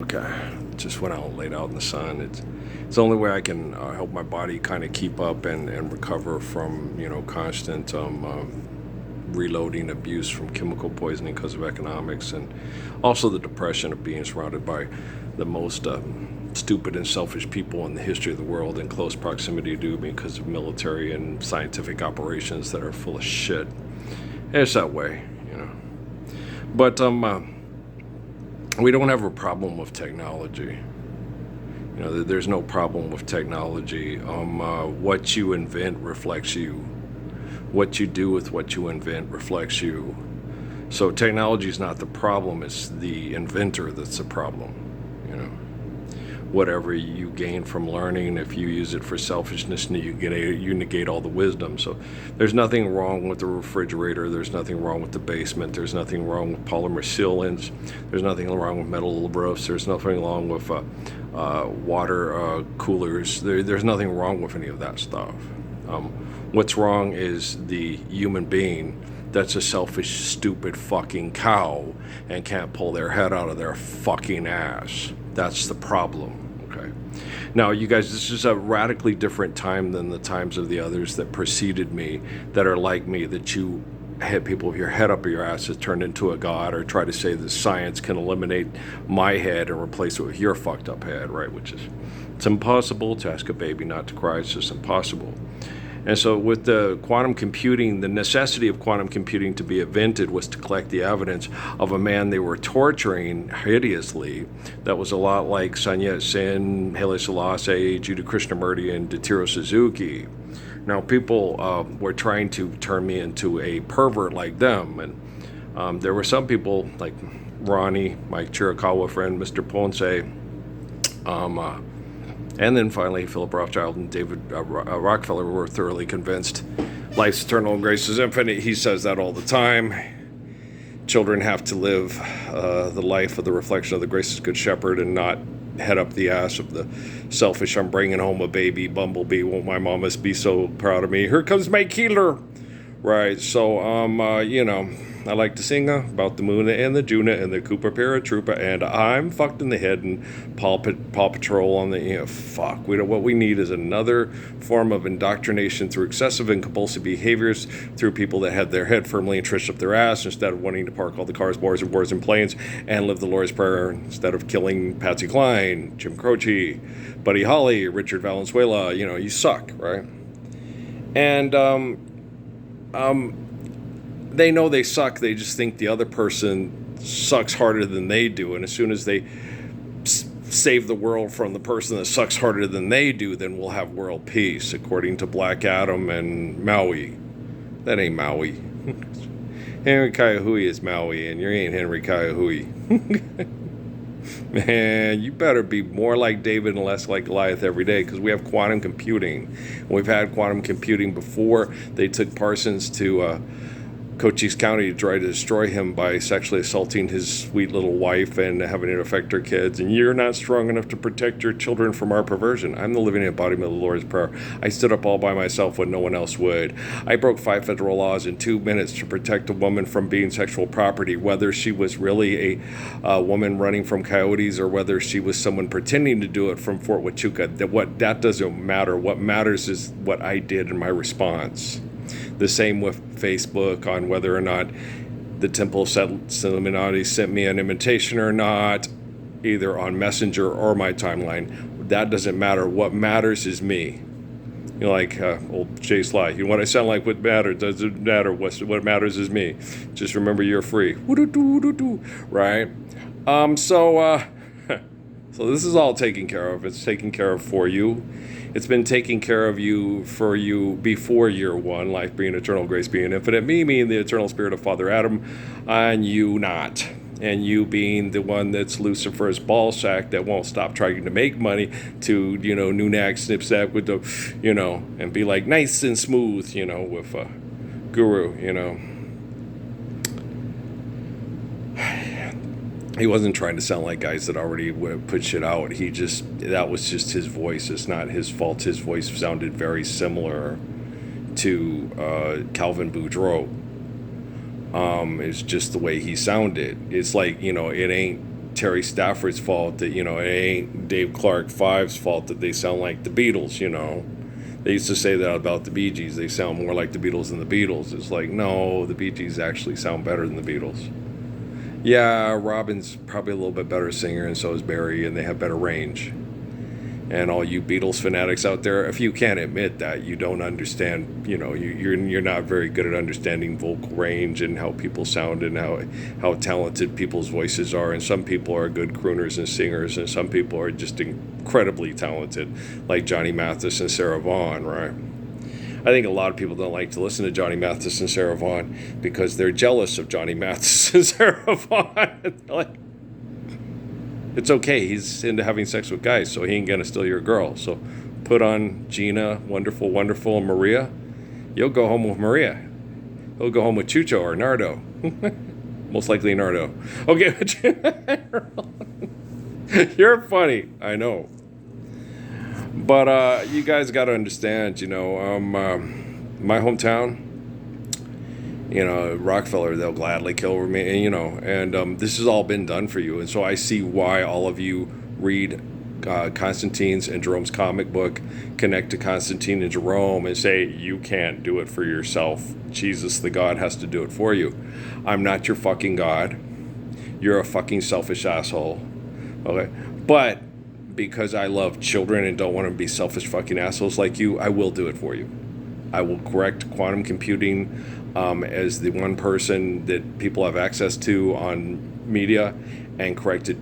Okay, just went out and laid out in the sun. It's the only way I can help my body kind of keep up and recover from constant reloading abuse from chemical poisoning because of economics, and also the depression of being surrounded by the most stupid and selfish people in the history of the world in close proximity to me because of military and scientific operations that are full of shit. It's that way. But we don't have a problem with technology. There's no problem with technology. What you invent reflects you. What you do with what you invent reflects you. So technology is not the problem, it's the inventor that's the problem. Whatever you gain from learning, if you use it for selfishness, you negate all the wisdom. So there's nothing wrong with the refrigerator, there's nothing wrong with the basement, there's nothing wrong with polymer sealants, there's nothing wrong with metal roofs, there's nothing wrong with water coolers. There's nothing wrong with any of that stuff. What's wrong is the human being that's a selfish, stupid fucking cow and can't pull their head out of their fucking ass. That's the problem, okay? Now, you guys, this is a radically different time than the times of the others that preceded me, that are like me, that you had people with your head up your ass that turned into a god, or try to say that science can eliminate my head and replace it with your fucked up head, right? It's impossible to ask a baby not to cry. It's just impossible. And so with the quantum computing, the necessity of quantum computing to be invented was to collect the evidence of a man they were torturing hideously that was a lot like Sun Yat-sen, Haile Selassie, Jiddu Krishnamurti, and Datiro Suzuki. Now, people were trying to turn me into a pervert like them. And there were some people like Ronnie, my Chiricahua friend, Mr. Ponce, and then finally, Philip Rothschild and David Rockefeller were thoroughly convinced life's eternal and grace is infinite. He says that all the time. Children have to live the life of the reflection of the gracious good shepherd and not head up the ass of the selfish, I'm bringing home a baby bumblebee, won't my mama be so proud of me? Here comes my killer. Right, so, I like to sing about the Moona and the Juna and the Koopa Paratroopa, and I'm fucked in the head, and Paw Patrol on the, fuck. What we need is another form of indoctrination through excessive and compulsive behaviors, through people that had their head firmly entrenched up their ass, instead of wanting to park all the cars, boards, and planes, and live the Lord's Prayer, instead of killing Patsy Cline, Jim Croce, Buddy Holly, Richard Valenzuela. You suck, right? And, they know they suck. They just think the other person sucks harder than they do. And as soon as they save the world from the person that sucks harder than they do, then we'll have world peace, according to Black Adam and Maui. That ain't Maui. Henry Kaihui is Maui, and you ain't Henry Kaihui. Man, you better be more like David and less like Goliath every day, because we have quantum computing. We've had quantum computing before. They took Parsons to Cochise County to try to destroy him by sexually assaulting his sweet little wife and having it affect her kids. And you're not strong enough to protect your children from our perversion. I'm the living embodiment of the Lord's Prayer. I stood up all by myself when no one else would. I broke 5 federal laws in 2 minutes to protect a woman from being sexual property, whether she was really a woman running from coyotes or whether she was someone pretending to do it from Fort Huachuca. That doesn't matter. What matters is what I did in my response. The same with Facebook, on whether or not the Temple of Illuminati sent me an invitation or not, either on Messenger or my timeline. That doesn't matter. What matters is me. Like old Jay Sly. What I sound like, what matters doesn't matter. What matters is me. Just remember, you're free. Right? So this is all taken care of. It's taken care of for you. It's been taking care of you for you before year one, life being eternal, grace being infinite, me being the eternal spirit of Father Adam, and you not. And you being the one that's Lucifer's ball sack that won't stop trying to make money to, noonack, snipsack with the, and be like nice and smooth, with a guru, He wasn't trying to sound like guys that already put shit out. That was just his voice. It's not his fault. His voice sounded very similar to Calvin Boudreaux. It's just the way he sounded. It's like, it ain't Terry Stafford's fault that, it ain't Dave Clark Five's fault that they sound like the Beatles, They used to say that about the Bee Gees. They sound more like the Beatles than the Beatles. It's like, no, the Bee Gees actually sound better than the Beatles. Yeah, Robin's probably a little bit better singer, and so is Barry, and they have better range. And all you Beatles fanatics out there, if you can't admit that, you don't understand, you're not very good at understanding vocal range and how people sound and how talented people's voices are. And some people are good crooners and singers, and some people are just incredibly talented, like Johnny Mathis and Sarah Vaughan, right? I think a lot of people don't like to listen to Johnny Mathis and Sarah Vaughan because they're jealous of Johnny Mathis and Sarah Vaughan. Like, it's okay, he's into having sex with guys, so he ain't gonna steal your girl. So put on Gina, Wonderful, and Maria. You'll go home with Maria. He'll go home with Chucho or Nardo. Most likely Nardo. Okay, you're funny, I know. But you guys got to understand, my hometown, Rockefeller, they'll gladly kill over me, and this has all been done for you. And so I see why all of you read Constantine's and Jerome's comic book, connect to Constantine and Jerome, and say, you can't do it for yourself. Jesus, the God, has to do it for you. I'm not your fucking God. You're a fucking selfish asshole. Okay? But because I love children and don't want them to be selfish fucking assholes like you, I will do it for you. I will correct quantum computing as the one person that people have access to on media, and correct it,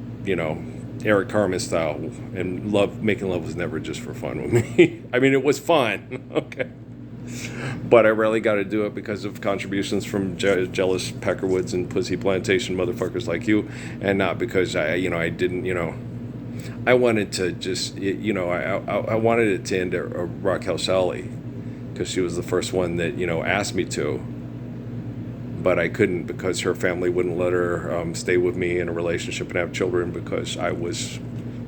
Eric Carmen style. And making love was never just for fun with me. I mean, it was fun, okay? But I rarely got to do it because of contributions from jealous Peckerwoods and pussy plantation motherfuckers like you, and not because I didn't, I wanted to just, I wanted it to end at Raquel Sally because she was the first one that, asked me to. But I couldn't because her family wouldn't let her stay with me in a relationship and have children because I was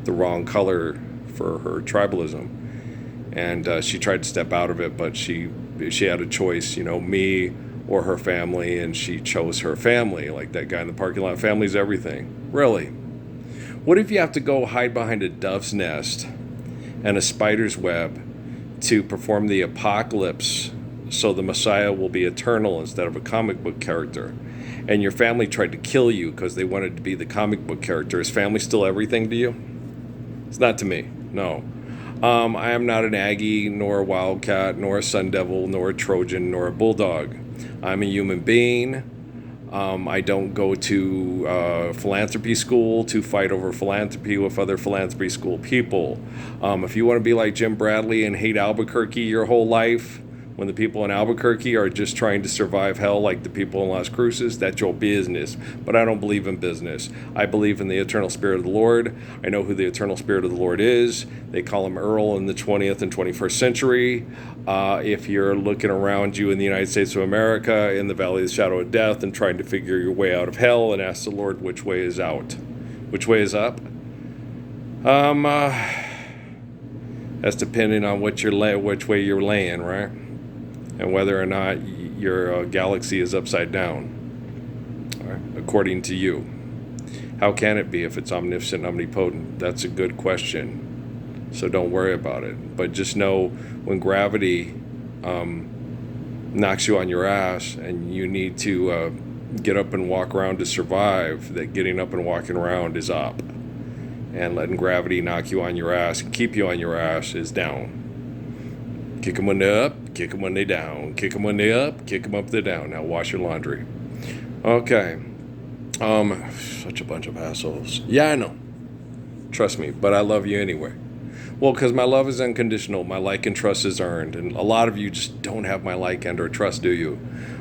the wrong color for her tribalism. And she tried to step out of it, but she had a choice, me or her family, and she chose her family. Like that guy in the parking lot, family's everything. Really. What if you have to go hide behind a dove's nest and a spider's web to perform the apocalypse so the Messiah will be eternal instead of a comic book character? And your family tried to kill you because they wanted to be the comic book character. Is family still everything to you? It's not to me, no. I am not an Aggie, nor a Wildcat, nor a Sun Devil, nor a Trojan, nor a Bulldog. I'm a human being. I don't go to philanthropy school to fight over philanthropy with other philanthropy school people. If you want to be like Jim Bradley and hate Albuquerque your whole life, when the people in Albuquerque are just trying to survive hell like the people in Las Cruces, that's your business. But I don't believe in business. I believe in the eternal spirit of the Lord. I know who the eternal spirit of the Lord is. They call him Earl in the 20th and 21st century. If you're looking around you in the United States of America in the valley of the shadow of death and trying to figure your way out of hell, and ask the Lord which way is out, which way is up. That's depending on which way you're laying, right? And whether or not your galaxy is upside down, right? According to you. How can it be if it's omniscient, omnipotent? That's a good question. So don't worry about it. But just know when gravity knocks you on your ass and you need to get up and walk around to survive, that getting up and walking around is up. And letting gravity knock you on your ass and keep you on your ass is down. Kick them when they're up, kick them when they're down. Kick them when they're up, kick them up, they're down. Now wash your laundry. Okay. Such a bunch of assholes. Yeah, I know. Trust me, but I love you anyway. Well, because my love is unconditional. My like and trust is earned. And a lot of you just don't have my like and or trust, do you?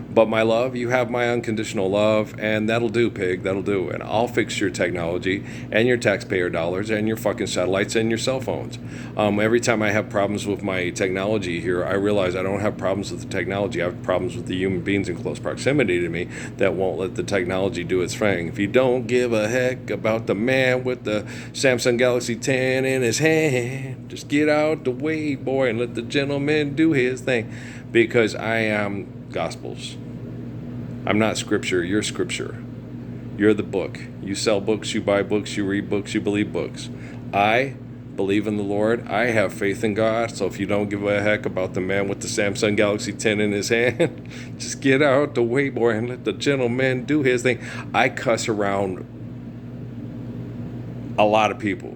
But my love, you have my unconditional love, and that'll do, pig, that'll do. And I'll fix your technology and your taxpayer dollars and your fucking satellites and your cell phones. Every time I have problems with my technology here, I realize I don't have problems with the technology. I have problems with the human beings in close proximity to me that won't let the technology do its thing. If you don't give a heck about the man with the Samsung Galaxy 10 in his hand, just get out the way, boy, and let the gentleman do his thing. Because I am Gospels. I'm not Scripture, you're Scripture. You're the book. You sell books, you buy books, you read books, you believe books. I believe in the Lord. I have faith in God. So if you don't give a heck about the man with the Samsung Galaxy 10 in his hand, just get out the way, boy, and let the gentleman do his thing. I cuss around a lot of people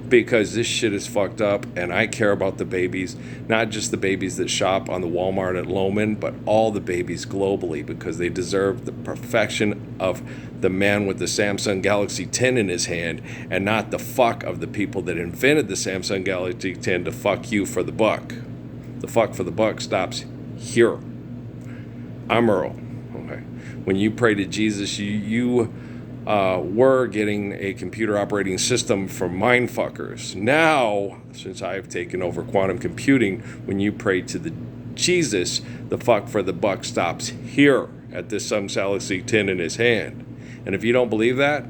because this shit is fucked up, and I care about the babies, not just the babies that shop on the Walmart at Loman, but all the babies globally, because they deserve the perfection of the man with the Samsung Galaxy 10 in his hand, and not the fuck of the people that invented the Samsung Galaxy 10 to fuck you for the buck. The fuck for the buck stops here. I'm Earl. Okay. When you pray to Jesus, you were getting a computer operating system from mindfuckers. Now, since I've taken over quantum computing, when you pray to the Jesus, the fuck for the buck stops here at this Samsung Galaxy 10 in his hand. And if you don't believe that,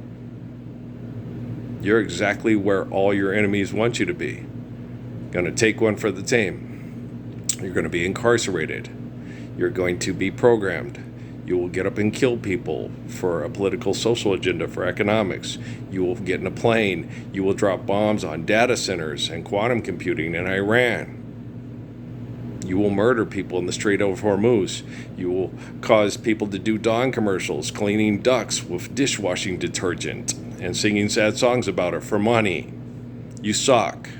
you're exactly where all your enemies want you to be. Gonna take one for the team. You're gonna be incarcerated. You're going to be programmed. You will get up and kill people for a political social agenda, for economics. You will get in a plane. You will drop bombs on data centers and quantum computing in Iran. You will murder people in the Strait of Hormuz. You will cause people to do Dawn commercials, cleaning ducks with dishwashing detergent and singing sad songs about it for money. You suck.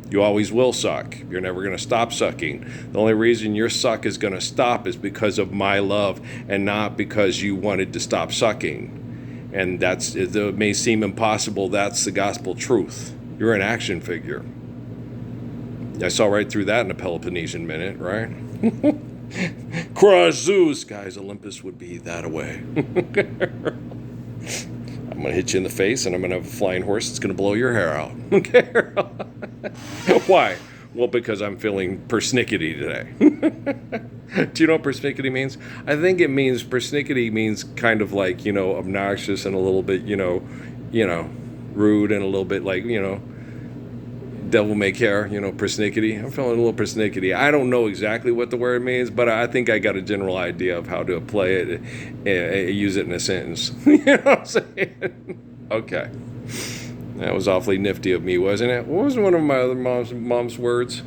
You always will suck. You're never going to stop sucking. The only reason your suck is going to stop is because of my love and not because you wanted to stop sucking. And it may seem impossible. That's the gospel truth. You're an action figure. I saw right through that in a Peloponnesian minute, right? Crush Zeus. Guys, Olympus would be that away. I'm going to hit you in the face, and I'm going to have a flying horse that's going to blow your hair out. Okay? Why? Well, because I'm feeling persnickety today. Do you know what persnickety means? I think it means, persnickety means kind of like, obnoxious and a little bit, rude and a little bit like, devil may care, persnickety. I'm feeling a little persnickety. I don't know exactly what the word means, but I think I got a general idea of how to apply it and use it in a sentence. You know what I'm saying? Okay. That was awfully nifty of me, wasn't it? What was one of my other mom's words?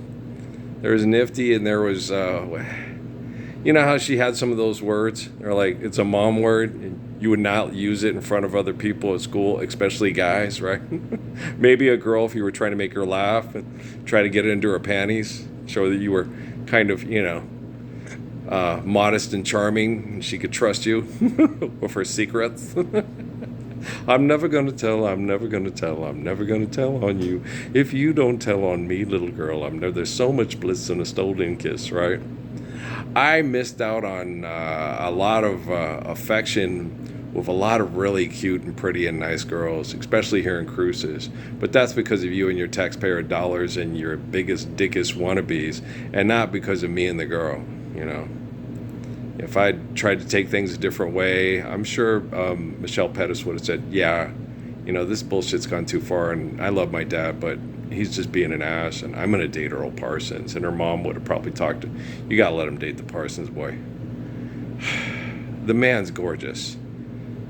There was nifty, and there was, you know how she had some of those words? They're like, it's a mom word, and you would not use it in front of other people at school, especially guys, right? Maybe a girl, if you were trying to make her laugh and try to get it into her panties, show that you were kind of, modest and charming, and she could trust you with her secrets. I'm never going to tell, I'm never going to tell, I'm never going to tell on you. If you don't tell on me, little girl, there's so much bliss in a stolen kiss, right? I missed out on a lot of affection with a lot of really cute and pretty and nice girls, especially here in Cruces. But that's because of you and your taxpayer dollars and your biggest, dickest wannabes, and not because of me and the girl, If I tried to take things a different way, I'm sure Michelle Pettis would have said, yeah, this bullshit's gone too far, and I love my dad, but he's just being an ass, and I'm going to date Earl Parsons. And her mom would have probably talked to, you got to let him date the Parsons boy. The man's gorgeous.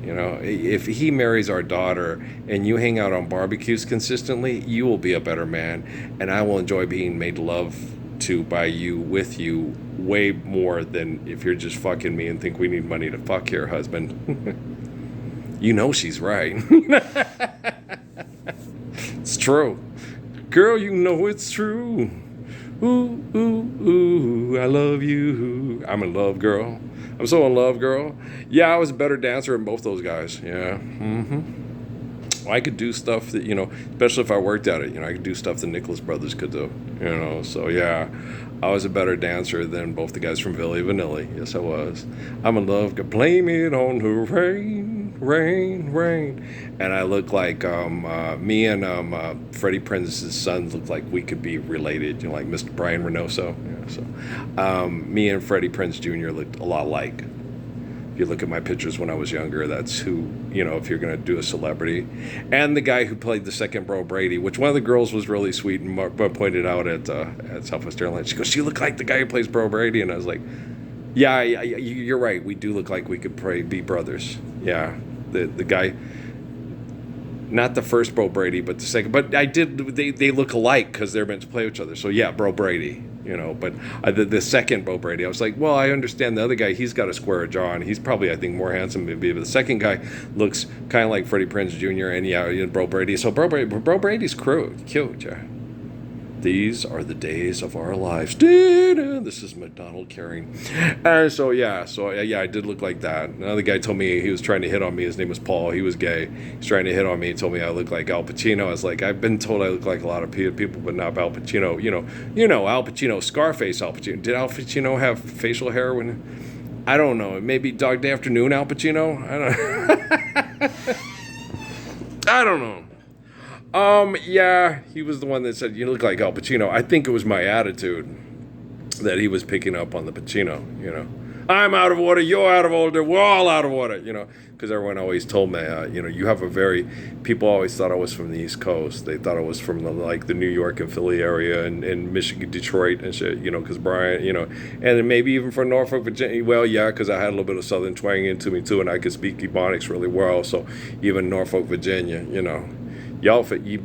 If he marries our daughter and you hang out on barbecues consistently, you will be a better man, and I will enjoy being made love to by you, with you, way more than if you're just fucking me and think we need money to fuck here, husband. She's right. It's true. Girl, it's true. Ooh, ooh, ooh, I love you. I'm in love, girl. I'm so in love, girl. Yeah, I was a better dancer than both those guys. Yeah. I could do stuff that, especially if I worked at it, I could do stuff the Nicholas brothers could do, So, yeah, I was a better dancer than both the guys from Villi Vanilli. Yes, I was. I'm in love. Blame it on the rain, rain, rain. And I look like me and Freddie Prinze's sons look like we could be related, like Mr. Brian Reynoso. Yeah, so me and Freddie Prinze Jr. looked a lot alike. If you look at my pictures when I was younger, that's who, if you're going to do a celebrity. And the guy who played the second Bro Brady, which one of the girls was really sweet and pointed out at Southwest Airlines. She goes, you look like the guy who plays Bro Brady. And I was like, Yeah, you're right. We do look like we could probably be brothers. Yeah, the guy, not the first Bro Brady, but the second. But I did. They look alike because they're meant to play with each other. So yeah, Bro Brady. But the second Bro Brady, I was like, well, I understand the other guy. He's got a square jaw, and he's probably, I think, more handsome maybe. But the second guy looks kind of like Freddie Prinze Jr. And yeah, Bro Brady. So Bro Brady's cute. Yeah. These are the days of our lives. This is McDonald carrying. So yeah, I did look like that. Another guy told me he was trying to hit on me. His name was Paul. He was gay. He's trying to hit on me. He told me I look like Al Pacino. I was like, I've been told I look like a lot of people, but not Al Pacino. Al Pacino, Scarface Al Pacino. Did Al Pacino have facial hair when? I don't know. Maybe Dog Day Afternoon Al Pacino. I don't know. Yeah, he was the one that said, you look like Al Pacino. I think it was my attitude that he was picking up on the Pacino, I'm out of order, you're out of order, we're all out of order, because everyone always told me, you have people always thought I was from the East Coast. They thought I was from the New York and Philly area and Michigan, Detroit and shit, because Brian, and then maybe even from Norfolk, Virginia. Well, yeah, because I had a little bit of Southern twang into me too, and I could speak Ebonics really well, so even Norfolk, Virginia, y'all you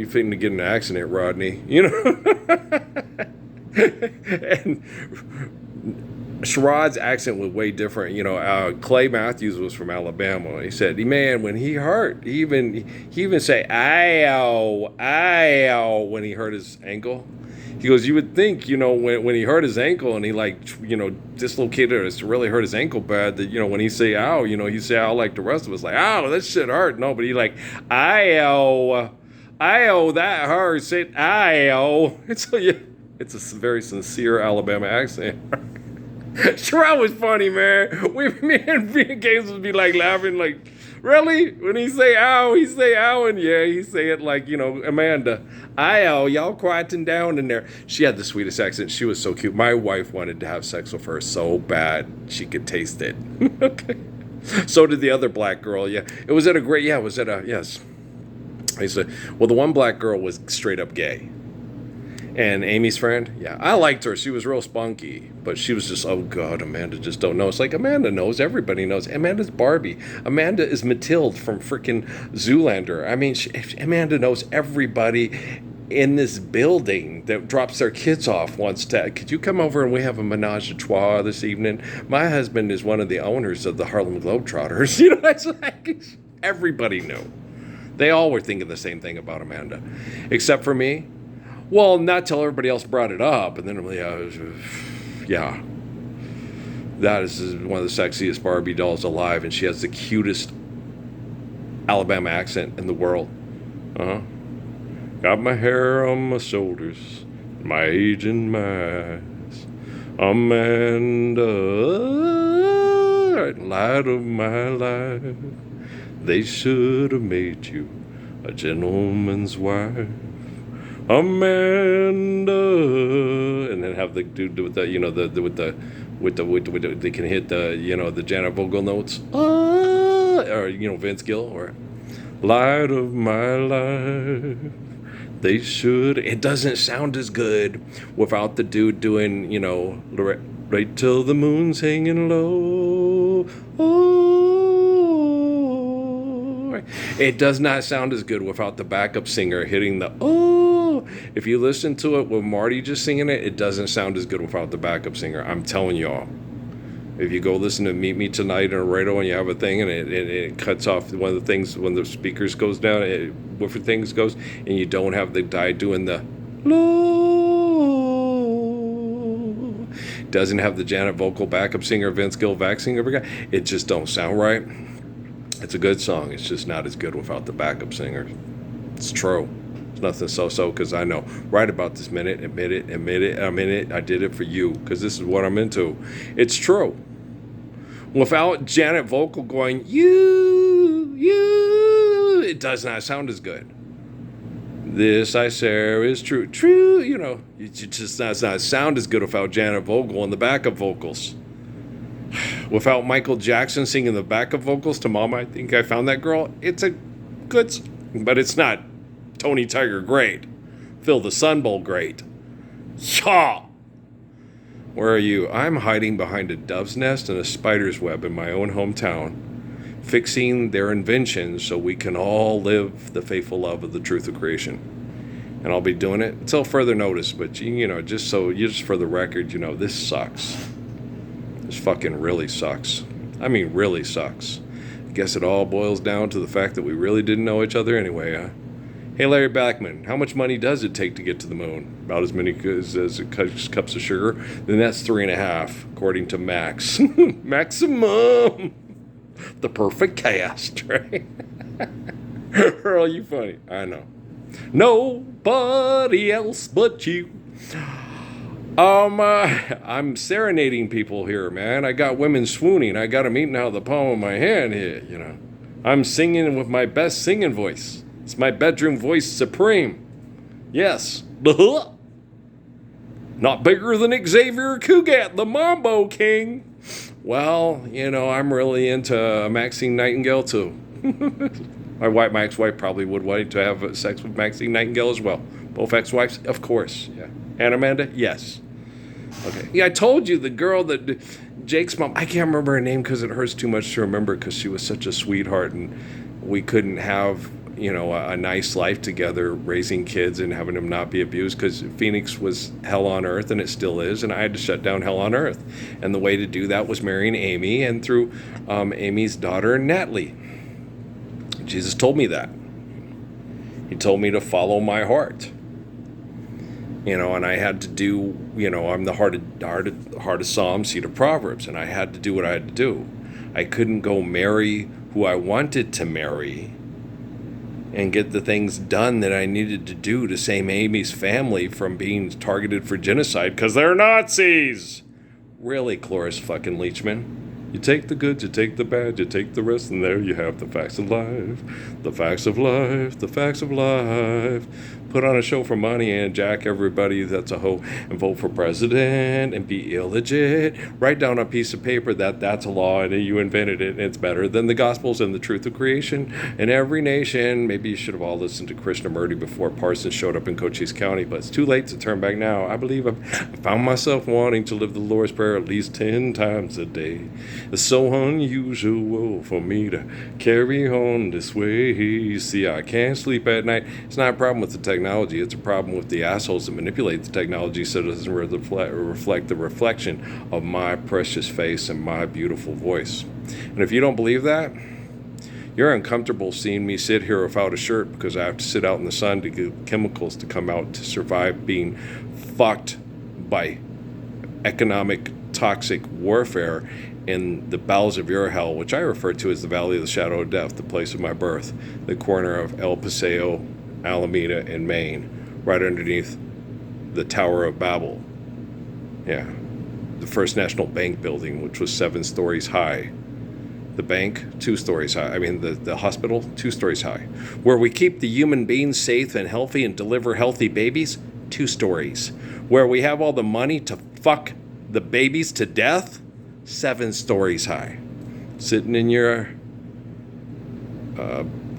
fitting to get in an accident, Rodney, and Sherrod's accent was way different. Clay Matthews was from Alabama. He said, man, when he hurt, he even say, ow, when he hurt his ankle. He goes, you would think, when he hurt his ankle and he dislocated or really hurt his ankle bad, that, when he say ow, he say ow like the rest of us, like, ow, that shit hurt. No, but he like, ow, that hurt. Say ow. It's a very sincere Alabama accent. Sherrod was funny, man. Me and Games would be like laughing, like, really? When he say ow, and yeah, he say it like, Amanda, ow, y'all quieting down in there. She had the sweetest accent. She was so cute. My wife wanted to have sex with her so bad she could taste it. Okay. So did the other black girl. Yeah, yes. I said, well, the one black girl was straight up gay. And Amy's friend, yeah, I liked her. She was real spunky, but she was just, oh God, Amanda just don't know. It's like Amanda knows. Everybody knows. Amanda's Barbie. Amanda is Mathilde from freaking Zoolander. I mean, Amanda knows everybody in this building that drops their kids off wants to, could you come over and we have a menage a trois this evening? My husband is one of the owners of the Harlem Globetrotters. It's like everybody knew. They all were thinking the same thing about Amanda, except for me. Well, not till everybody else brought it up, and then yeah, that is one of the sexiest Barbie dolls alive, and she has the cutest Alabama accent in the world. Got my hair on my shoulders, my age in my eyes, Amanda, light of my life. They should have made you a gentleman's wife. Amanda, and then have the dude with the they can hit the Janet Vogel notes, or Vince Gill, or light of my life. They should. It doesn't sound as good without the dude doing right till the moon's hanging low. It does not sound as good without the backup singer hitting the If you listen to it with Marty just singing it, it doesn't sound as good without the backup singer. I'm telling y'all. If you go listen to Meet Me Tonight on a radio and you have a thing and it cuts off one of the things when the speakers goes down, woofer things goes, and you don't have the guy doing the low, doesn't have the Janet Vocal backup singer, Vince Gill back singer, it just don't sound right. It's a good song. It's just not as good without the backup singer. It's true. It's nothing so because I know right about this minute. Admit it. I'm in it. I did it for you because this is what I'm into. It's true. Without Janet Vocal going, you, it does not sound as good. This I say is true. It just does not sound as good without Janet Vocal and the backup vocals. Without Michael Jackson singing the backup vocals to Mama, I Think I Found That Girl, it's a good, but it's not Tony Tiger great, Phil the Sun Bowl great. Yeah. Where are you? I'm hiding behind a dove's nest and a spider's web in my own hometown, fixing their inventions so we can all live the faithful love of the truth of creation. And I'll be doing it until further notice. But, just for the record, this sucks. This fucking really sucks. I mean, really sucks. I guess it all boils down to the fact that we really didn't know each other anyway, huh? Hey, Larry Backman, how much money does it take to get to the moon? About as many as cups of sugar? Then that's 3.5, according to Max. Maximum! The perfect cast, right? Earl, you funny. I know. Nobody else but you. I'm serenading people here, man. I got women swooning. I got them eating out of the palm of my hand here, I'm singing with my best singing voice. It's my bedroom voice supreme. Yes. Not bigger than Xavier Cugat, the Mambo King. Well, I'm really into Maxine Nightingale, too. My ex-wife probably would want to have sex with Maxine Nightingale as well. Both ex-wives? Of course, yeah. And Amanda? Yes. Okay. Yeah, I told you the girl that Jake's mom, I can't remember her name because it hurts too much to remember because she was such a sweetheart and we couldn't have, a nice life together raising kids and having them not be abused because Phoenix was hell on earth and it still is, and I had to shut down hell on earth. And the way to do that was marrying Amy and through Amy's daughter, Natalie. Jesus told me that. He told me to follow my heart. And I had to do, I'm the heart of Psalms, seed of Proverbs, and I had to do what I had to do. I couldn't go marry who I wanted to marry and get the things done that I needed to do to save Amy's family from being targeted for genocide because they're Nazis. Really, Cloris fucking Leachman. You take the good, you take the bad, you take the rest, and there you have the facts of life. The facts of life, the facts of life. Put on a show for money and jack everybody that's a hoe and vote for president and be illegit. Write down on a piece of paper that's a law and you invented it and it's better than the Gospels and the truth of creation in every nation. Maybe you should have all listened to Krishnamurti before Parsons showed up in Cochise County, but it's too late to turn back now. I believe I found myself wanting to live the Lord's Prayer at least 10 times a day. It's so unusual for me to carry on this way. You see, I can't sleep at night. It's not a problem with the technology. It's a problem with the assholes that manipulate the technology so it doesn't reflect the reflection of my precious face and my beautiful voice. And if you don't believe that, you're uncomfortable seeing me sit here without a shirt because I have to sit out in the sun to get chemicals to come out to survive being fucked by economic toxic warfare in the bowels of your hell, which I refer to as the Valley of the Shadow of Death, the place of my birth, the corner of El Paseo, Alameda, in Maine, right underneath the Tower of Babel. Yeah, the First National Bank building, which was 7 stories high. The bank, 2 stories high. I mean, the hospital, 2 stories high. Where we keep the human beings safe and healthy and deliver healthy babies, 2 stories. Where we have all the money to fuck the babies to death, 7 stories high. Sitting in your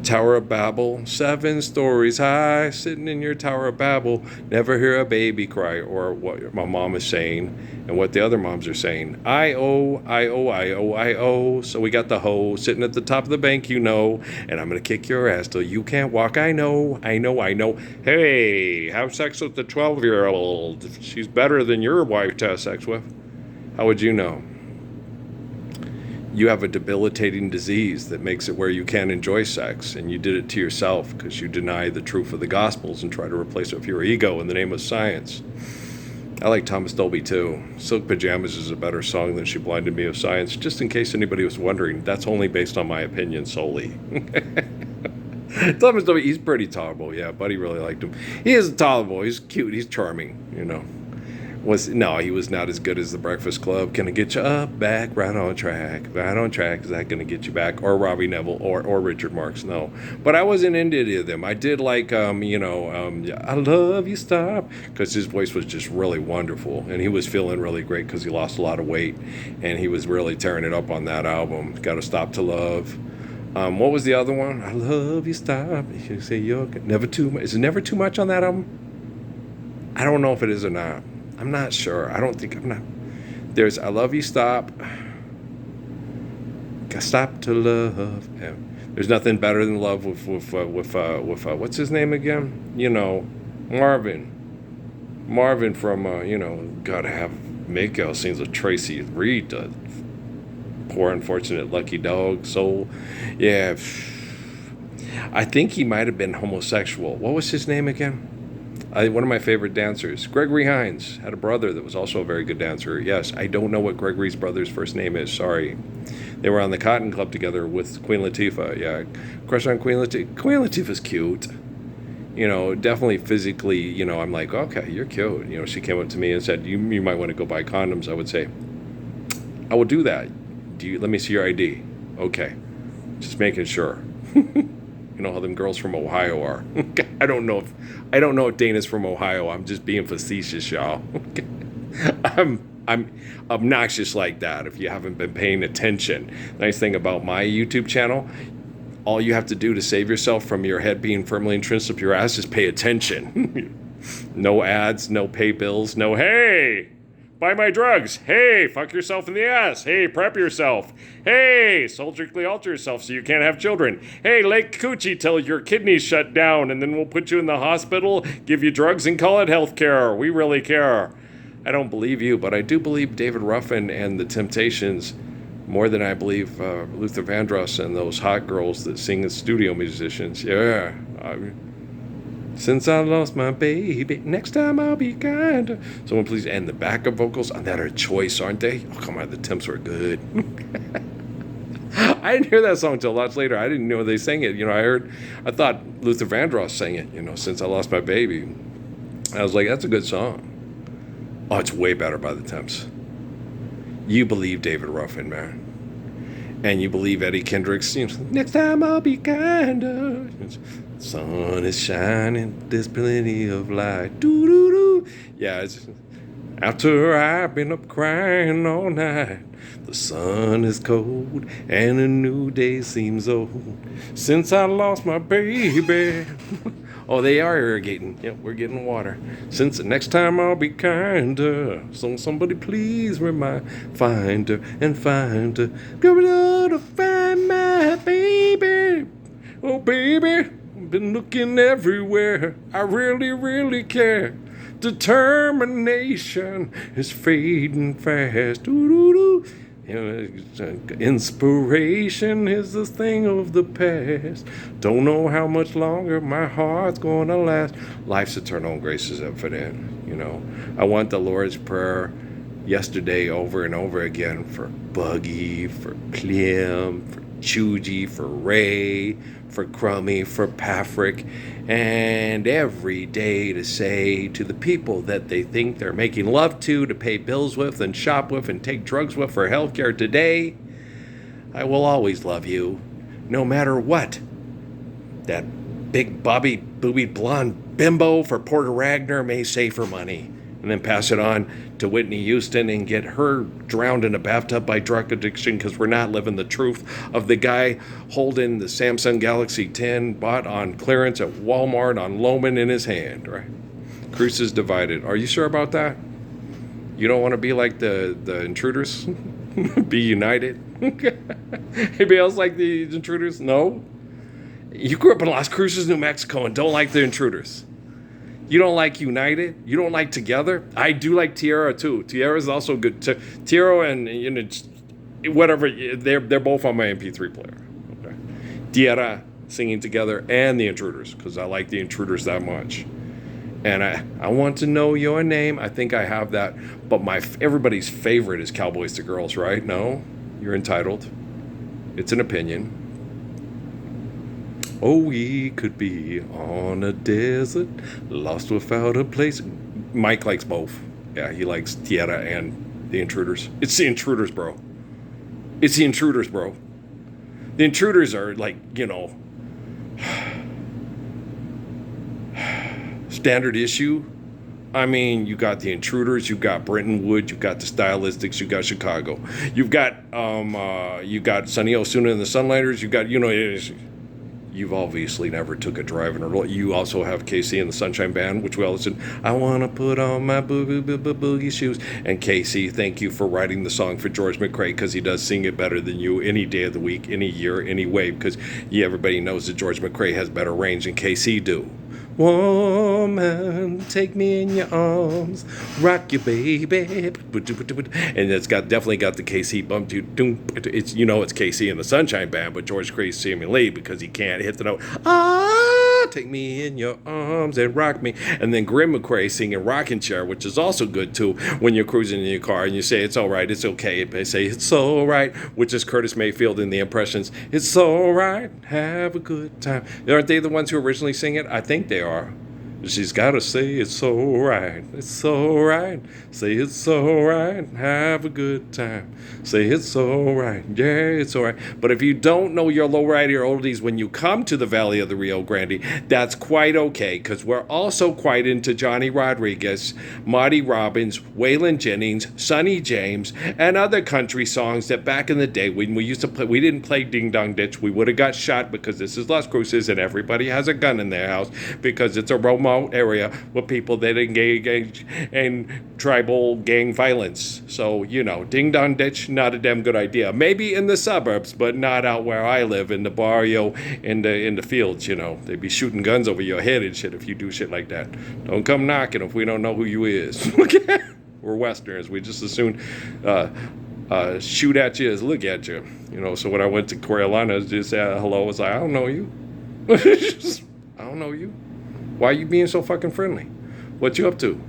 Tower of Babel, 7 stories high, sitting in your Tower of Babel, never hear a baby cry, or what my mom is saying and what the other moms are saying. I owe. So we got the hoe sitting at the top of the bank, and I'm going to kick your ass till you can't walk. I know. Hey, have sex with the 12-year-old. She's better than your wife to have sex with. How would you know? You have a debilitating disease that makes it where you can't enjoy sex, and you did it to yourself because you deny the truth of the Gospels and try to replace it with your ego in the name of science. I like Thomas Dolby too. Silk Pajamas is a better song than She Blinded Me of Science. Just in case anybody was wondering, that's only based on my opinion solely. Thomas Dolby, he's pretty tolerable. Yeah, Buddy really liked him. He is tolerable. He's cute. He's charming, he was not as good as The Breakfast Club. Can I get you up, back, right on track? Right on track. Is that going to get you back? Or Robbie Neville or Richard Marx? No. But I wasn't into any of them. I did like, I love you, stop. Because his voice was just really wonderful. And he was feeling really great because he lost a lot of weight. And he was really tearing it up on that album. Gotta Stop to Love. What was the other one? I love you, stop. You say you're never too much. Is it Never Too Much on that album? I don't know if it is or not. I'm not sure. I'm not. There's I Love You Stop. Stop to love. Yeah. There's nothing better than love with what's his name again? You know, Marvin. Marvin from gotta have makeout scenes with Tracy Reed. Poor unfortunate lucky dog soul. Yeah. I think he might have been homosexual. What was his name again? One of my favorite dancers, Gregory Hines, had a brother that was also a very good dancer. Yes, I don't know what Gregory's brother's first name is. Sorry. They were on the Cotton Club together with Queen Latifah. Yeah, crush on Queen Latifah. Queen Latifah's cute. Definitely physically, I'm like, okay, you're cute. She came up to me and said, you might want to go buy condoms. I would say, I will do that. Let me see your ID. Okay. Just making sure. You know how them girls from Ohio are. I don't know if Dana's from Ohio. I'm just being facetious, y'all. I'm obnoxious like that if you haven't been paying attention. Nice thing about my YouTube channel, all you have to do to save yourself from your head being firmly entrenched up your ass is pay attention. No ads, no pay bills, no hey, buy my drugs. Hey, fuck yourself in the ass. Hey, prep yourself. Hey, surgically alter yourself so you can't have children. Hey, Lake Coochie till your kidneys shut down and then we'll put you in the hospital, give you drugs and call it health care. We really care. I don't believe you, but I do believe David Ruffin and the Temptations more than I believe Luther Vandross and those hot girls that sing as studio musicians. Yeah. Since I lost my baby, next time I'll be kind. Someone please, and the backup vocals on that are choice, aren't they? Oh, come on, the Temps were good. I didn't hear that song until lots later. I didn't know they sang it. I thought Luther Vandross sang it, Since I Lost My Baby. I was like, that's a good song. Oh, it's way better by the Temps. You believe David Ruffin, man. And you believe Eddie Kendricks. Next time I'll be kinder. Sun is shining, there's plenty of light. Doo-doo-doo. Yeah, after I've been up crying all night, the sun is cold and a new day seems old. Since I lost my baby. Oh, they are irrigating. Yep, we're getting water. Since the next time I'll be kinder. So somebody please find her and find her. Going to find my baby. Oh, baby, I've been looking everywhere. I really, really care. Determination is fading fast. Doo-doo-doo. Inspiration is the thing of the past. Don't know how much longer my heart's gonna last. Life's eternal grace is infinite. I want the Lord's Prayer yesterday over and over again for Buggy, for Clem, for Chuji, for Ray, for Crummy, for Patrick, and every day to say to the people that they think they're making love to pay bills with and shop with and take drugs with for healthcare today, I will always love you, no matter what. That big bobby boobied blonde bimbo for Porter Ragnar may say for money, and then pass it on to Whitney Houston and get her drowned in a bathtub by drug addiction because we're not living the truth of the guy holding the Samsung Galaxy 10 bought on clearance at Walmart on Loman in his hand, right? Cruises divided. Are you sure about that? You don't want to be like the Intruders? Be united? Anybody else like the Intruders? No? You grew up in Las Cruces, New Mexico and don't like the Intruders. You don't like United? You don't like Together? I do like Tierra too. Tierra is also good. Tierra and whatever, they're both on my MP3 player. Okay. Tierra singing Together and the Intruders because I like the Intruders that much. And I want to know your name. I think I have that. But everybody's favorite is Cowboys to Girls, right? No, you're entitled. It's an opinion. Oh, we could be on a desert, lost without a place. Mike likes both. Yeah, he likes Tierra and the Intruders. It's the Intruders, bro. It's the Intruders, bro. The Intruders are like, standard issue. I mean, you got the Intruders, you got Brenton Wood, you got the Stylistics, you got Chicago. You've got Sonny Osuna and the Sunlighters, you got, you've obviously never took a drive in a roll. You also have Casey and the Sunshine Band, which we all listen. I want to put on my boogie shoes. And Casey, thank you for writing the song for George McCrae, because he does sing it better than you any day of the week, any year, any way, because everybody knows that George McCrae has better range than Casey do. Woman, take me in your arms, rock you, baby. And it's definitely got the KC bump to. It's it's KC and the Sunshine Band, but George McCrae's Sammy Lee, because he can't hit the note. Take me in your arms and rock me. And then Grim McCrae singing Rockin' Chair, which is also good too, when you're cruising in your car and you say it's all right, it's okay. They say it's all right, which is Curtis Mayfield in the Impressions. It's all right, have a good time. Aren't they the ones who originally sing it? I think they are. She's got to say it's all right, it's all right. Say it's all right, have a good time. Say it's all right, yeah, it's all right. But if you don't know your lowrider oldies when you come to the Valley of the Rio Grande, that's quite okay, because we're also quite into Johnny Rodriguez, Marty Robbins, Waylon Jennings, Sonny James, and other country songs that back in the day when we used to play, we didn't play Ding Dong Ditch, we would have got shot, because this is Las Cruces and everybody has a gun in their house, because it's a remote area with people that engage in tribal gang violence. So, Ding Dong Ditch, not a damn good idea. Maybe in the suburbs, but not out where I live, in the barrio, in the fields, They'd be shooting guns over your head and shit if you do shit like that. Don't come knocking if we don't know who you is. We're Westerners. We just as soon shoot at you as look at you. So when I went to Coriolanus, just said hello, I was like, I don't know you. I don't know you. Why are you being so fucking friendly? What you up to?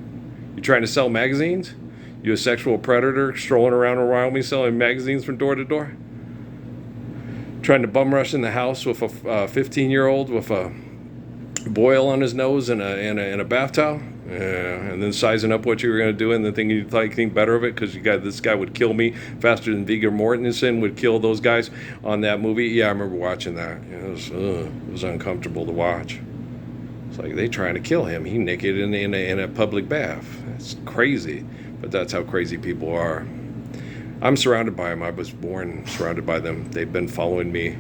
You trying to sell magazines? You a sexual predator strolling around Wyoming selling magazines from door to door? Trying to bum rush in the house with a 15-year-old with a boil on his nose and a bath towel? Yeah, and then sizing up what you were going to do and then thinking you'd think better of it because this guy would kill me faster than Viggo Mortensen would kill those guys on that movie. Yeah, I remember watching that. It was uncomfortable to watch. It's like they trying to kill him. He naked in a public bath. That's crazy, but that's how crazy people are. I'm surrounded by them. I was born surrounded by them. They've been following me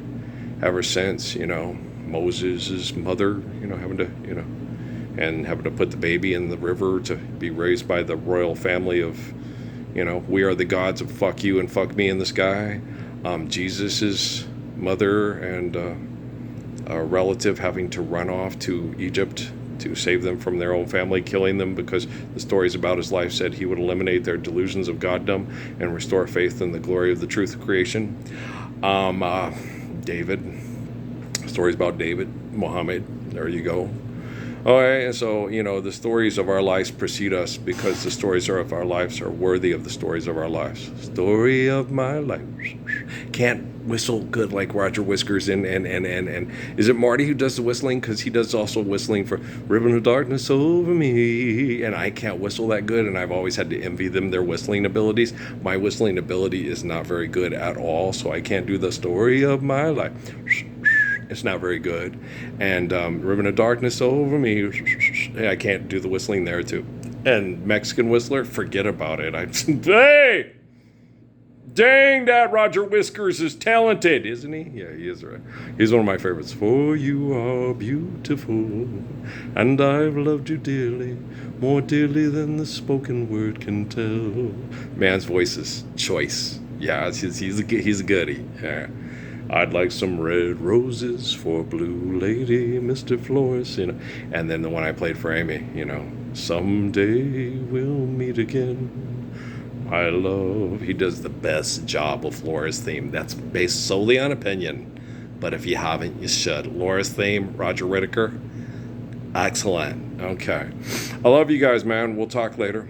ever since. Moses' mother, having to put the baby in the river to be raised by the royal family of, we are the gods of fuck you and fuck me in the sky. Jesus' mother and a relative having to run off to Egypt to save them from their own family, killing them because the stories about his life said he would eliminate their delusions of goddom and restore faith in the glory of the truth of creation. David, stories about David, Muhammad, there you go. All right, so, the stories of our lives precede us because the stories of our lives are worthy of the stories of our lives. Story of my life. Can't whistle good like Roger Whiskers and is it Marty who does the whistling? Because he does also whistling for Ribbon of Darkness Over Me. And I can't whistle that good, and I've always had to envy them their whistling abilities. My whistling ability is not very good at all, so I can't do the story of my life. It's not very good. And Ribbon of Darkness Over Me, I can't do the whistling there too. And Mexican Whistler, forget about it. Hey! Dang, that Roger Whiskers is talented, isn't he? Yeah, he is, right. He's one of my favorites. For you are beautiful, and I've loved you dearly, more dearly than the spoken word can tell. Man's voice is choice. Yeah, he's a goodie. Yeah. I'd like some red roses for Blue Lady, Mr. Florist, And then the one I played for Amy, someday we'll meet again. My love. He does the best job of Laura's theme. That's based solely on opinion. But if you haven't, you should. Laura's theme, Roger Whittaker. Excellent. Okay. I love you guys, man. We'll talk later.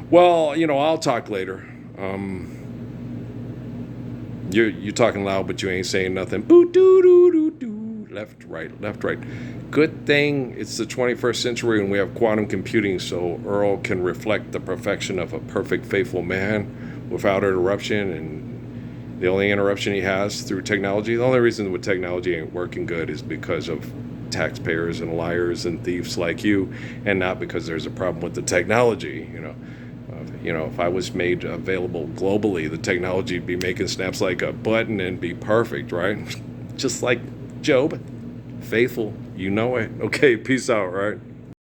Well, I'll talk later. You're talking loud, but you ain't saying nothing. Boo doo doo doo doo. Left, right. Good thing it's the 21st century and we have quantum computing, so Earl can reflect the perfection of a perfect, faithful man without interruption. And the only interruption he has through technology, the only reason that technology ain't working good is because of taxpayers and liars and thieves like you, and not because there's a problem with the technology. If I was made available globally, the technology would be making snaps like a button and be perfect, right? Just like Job. Faithful, you know it. Okay, peace out, right?